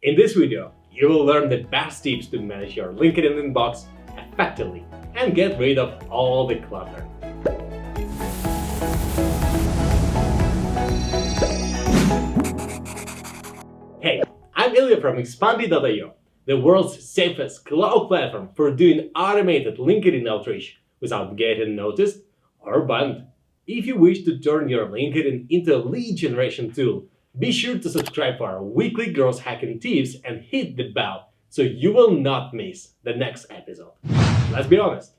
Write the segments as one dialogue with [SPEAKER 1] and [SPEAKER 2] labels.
[SPEAKER 1] In this video, you will learn the best tips to manage your LinkedIn inbox effectively and get rid of all the clutter. Hey, I'm 𝗃𝗵𝗲𝗶𝗲𝗶 from Expandi.io, the world's safest cloud platform for doing automated LinkedIn outreach without getting noticed or banned. If you wish to turn your LinkedIn into a lead generation tool, be sure to subscribe for our weekly growth hacking tips and hit the bell so you will not miss the next episode. Let's be honest,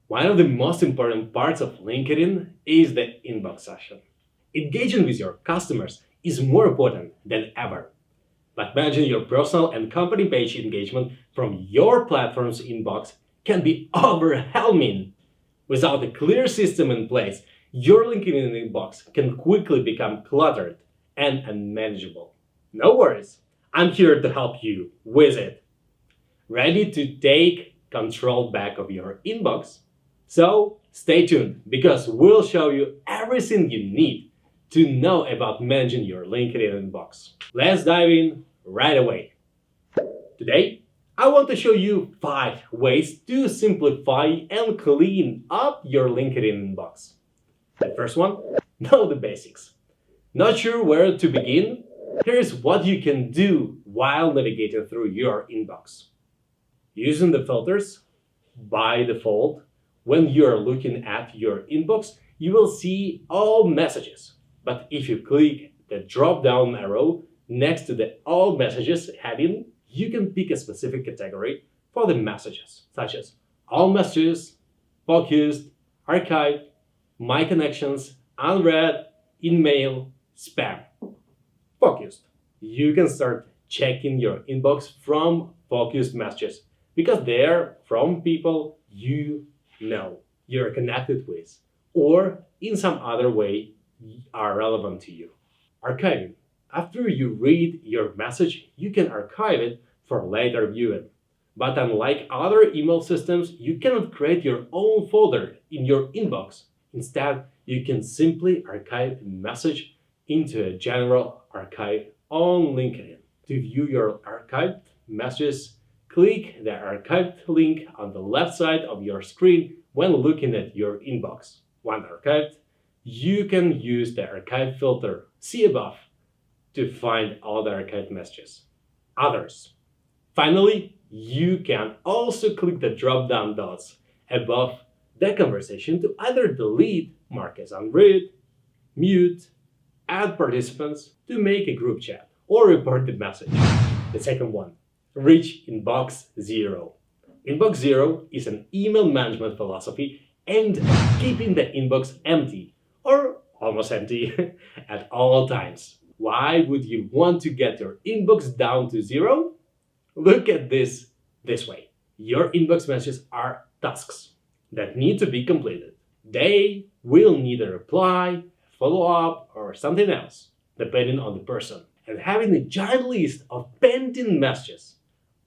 [SPEAKER 1] one of the most important parts of LinkedIn is the inbox session. Engaging with your customers is more important than ever. But managing your personal and company page engagement from your platform's inbox can be overwhelming. Without a clear system in place, your LinkedIn inbox can quickly become cluttered and unmanageable. No worries, I'm here to help you with it. Ready to take control back of your inbox? So stay tuned, because we'll show you everything you need to know about managing your LinkedIn inbox. Let's dive in right away. Today, I want to show you 5 ways to simplify and clean up your LinkedIn inbox. The first one, know the basics. Not sure where to begin? Here's what you can do while navigating through your inbox. Using the filters, by default, when you're looking at your inbox, you will see all messages. But if you click the drop-down arrow next to the All Messages heading, you can pick a specific category for the messages, such as All Messages, Focused, Archived, My Connections, Unread, In-Mail, Spam. Focused. You can start checking your inbox from focused messages because they're from people you know, you're connected with, or in some other way are relevant to you. Archiving. After you read your message, you can archive it for later viewing. But unlike other email systems, you cannot create your own folder in your inbox. Instead, you can simply archive a message into a general archive on LinkedIn. To view your archived messages, click the archived link on the left side of your screen when looking at your inbox. When archived, you can use the archive filter, see above, to find all the archived messages. Others. Finally, you can also click the drop-down dots above the conversation to either delete, mark as unread, mute, add participants to make a group chat, or report the message. The second one, reach inbox zero. Inbox zero is an email management philosophy aimed at keeping the inbox empty, or almost empty, at all times. Why would you want to get your inbox down to zero? Look at this way. Your inbox messages are tasks that need to be completed. They will need a reply, follow-up, or something else, depending on the person. And having a giant list of pending messages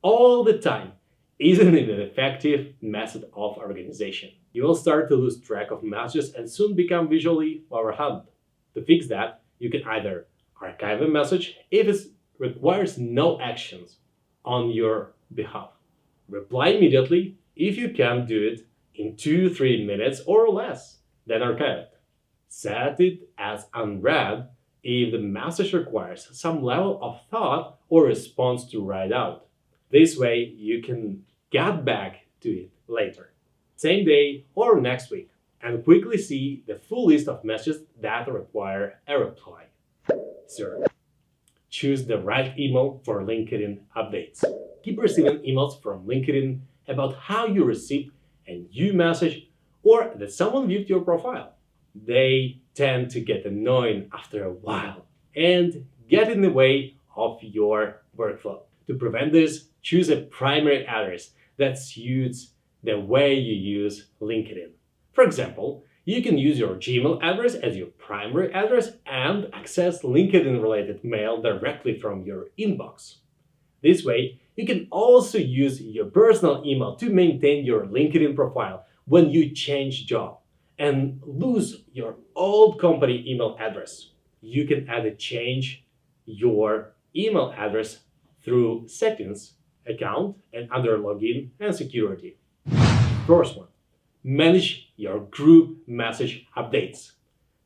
[SPEAKER 1] all the time isn't an effective method of organization. You will start to lose track of messages and soon become visually overwhelmed. To fix that, you can either archive a message if it requires no actions on your behalf. Reply immediately if you can do it in 2-3 minutes or less, then archive it. Set it as unread if the message requires some level of thought or response to write out. This way you can get back to it later, same day or next week, and quickly see the full list of messages that require a reply. Third, choose the right email for LinkedIn updates. Keep receiving emails from LinkedIn about how you received a new message or that someone viewed your profile. They tend to get annoying after a while and get in the way of your workflow. To prevent this, choose a primary address that suits the way you use LinkedIn. For example, you can use your Gmail address as your primary address and access LinkedIn-related mail directly from your inbox. This way, you can also use your personal email to maintain your LinkedIn profile when you change job and lose your old company email address. You can change your email address through settings, account, and under login and security. First one, manage your group message updates.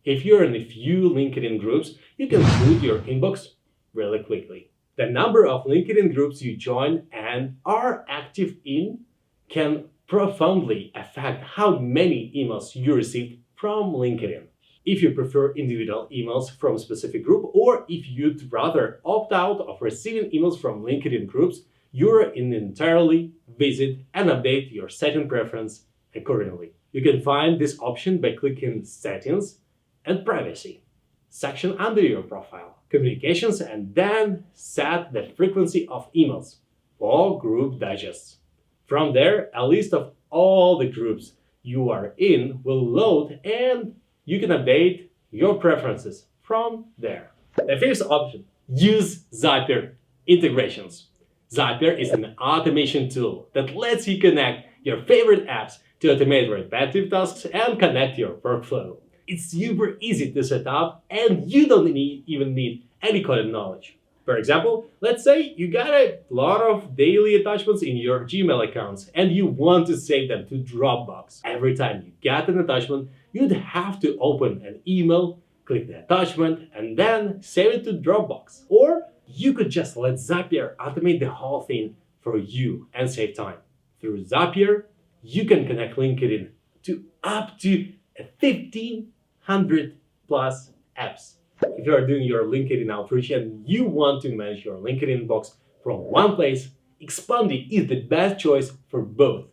[SPEAKER 1] If you're in a few LinkedIn groups, you can flood your inbox really quickly. The number of LinkedIn groups you join and are active in can profoundly affect how many emails you receive from LinkedIn. If you prefer individual emails from a specific group, or if you'd rather opt out of receiving emails from LinkedIn groups, you're in entirely visit and update your setting preference accordingly. You can find this option by clicking Settings and Privacy section under your profile, Communications, and then set the frequency of emails or group digests. From there, a list of all the groups you are in will load and you can update your preferences from there. The fifth option, use Zapier integrations. Zapier is an automation tool that lets you connect your favorite apps to automate repetitive tasks and connect your workflow. It's super easy to set up and you don't even need any coding knowledge. For example, let's say you got a lot of daily attachments in your Gmail accounts and you want to save them to Dropbox. Every time you get an attachment, you'd have to open an email, click the attachment, and then save it to Dropbox. Or you could just let Zapier automate the whole thing for you and save time. Through Zapier, you can connect LinkedIn to up to 1,500 plus apps. If you are doing your LinkedIn outreach and you want to manage your LinkedIn inbox from one place, Expandi is the best choice for both.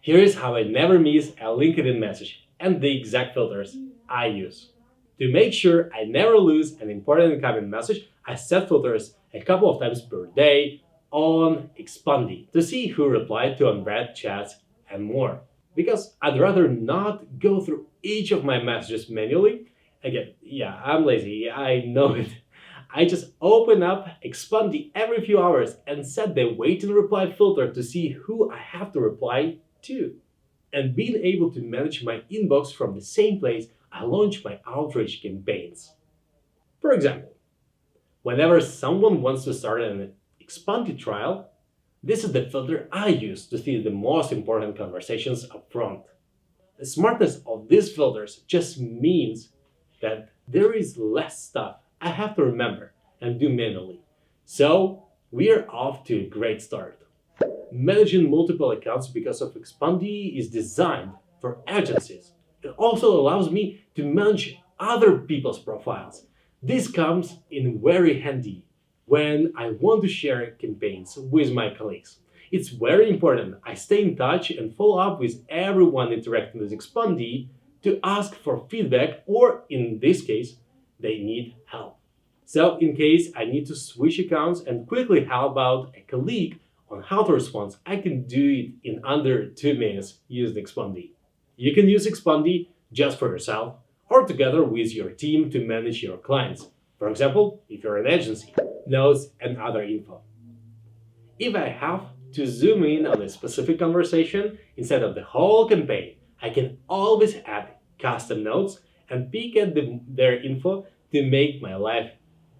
[SPEAKER 1] Here is how I never miss a LinkedIn message and the exact filters I use. To make sure I never lose an important incoming message, I set filters a couple of times per day on Expandi to see who replied to unread chats and more. Because I'd rather not go through each of my messages manually. Again, yeah, I'm lazy, I know it. I just open up Expandi every few hours and set the wait and reply filter to see who I have to reply to. And being able to manage my inbox from the same place, I launch my outreach campaigns. For example, whenever someone wants to start an Expandi trial, this is the filter I use to see the most important conversations up front. The smartness of these filters just means that there is less stuff I have to remember and do manually. So we are off to a great start. Managing multiple accounts because of Expandi is designed for agencies. It also allows me to manage other people's profiles. This comes in very handy when I want to share campaigns with my colleagues. It's very important I stay in touch and follow up with everyone interacting with Expandi to ask for feedback, or in this case, they need help. So in case I need to switch accounts and quickly help out a colleague on how to respond, I can do it in under 2 minutes using Expandi. You can use Expandi just for yourself or together with your team to manage your clients. For example, if you're an agency, notes and other info. If I have to zoom in on a specific conversation instead of the whole campaign, I can always add custom notes and pick at their info to make my life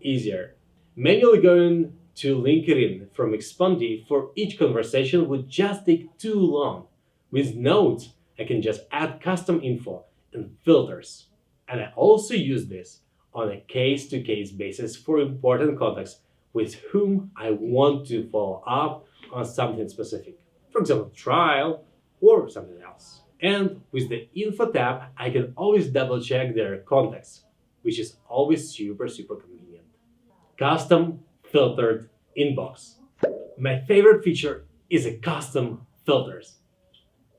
[SPEAKER 1] easier. Manually going to LinkedIn from Expandi for each conversation would just take too long. With notes, I can just add custom info and filters. And I also use this on a case-to-case basis for important contacts with whom I want to follow up on something specific. For example, trial or something else. And with the Info tab, I can always double-check their contacts, which is always super convenient. Custom filtered inbox. My favorite feature is a custom filters.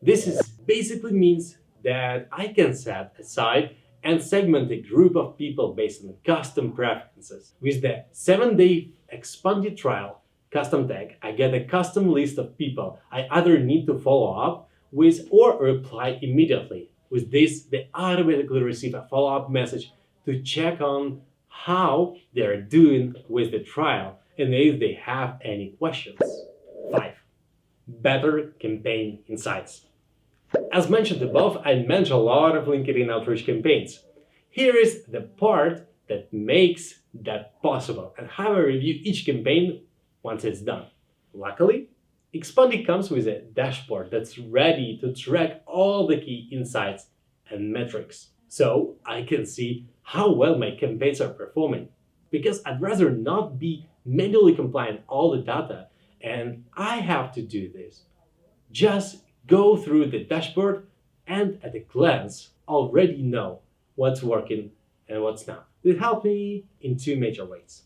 [SPEAKER 1] This basically means that I can set aside and segment a group of people based on custom preferences. With the 7-day Expandi trial custom tag, I get a custom list of people I either need to follow up with or reply immediately. With this, they automatically receive a follow-up message to check on how they're doing with the trial and if they have any questions. 5. Better campaign insights. As mentioned above, I manage a lot of LinkedIn outreach campaigns. Here is the part that makes that possible and how I review each campaign once it's done. Luckily, Expandi comes with a dashboard that's ready to track all the key insights and metrics, so I can see how well my campaigns are performing, because I'd rather not be manually compiling all the data and I have to do this. Just go through the dashboard and at a glance already know what's working and what's not. It helped me in two major ways.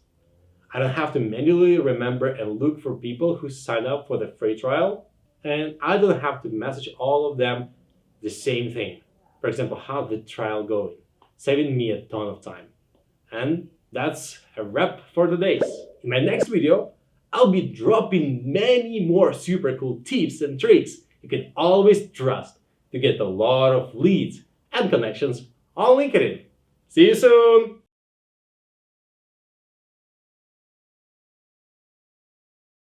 [SPEAKER 1] I don't have to manually remember and look for people who sign up for the free trial, and I don't have to message all of them the same thing. For example, how's the trial going? Saving me a ton of time. And that's a wrap for today's. In my next video, I'll be dropping many more super cool tips and tricks you can always trust to get a lot of leads and connections on LinkedIn. See you soon!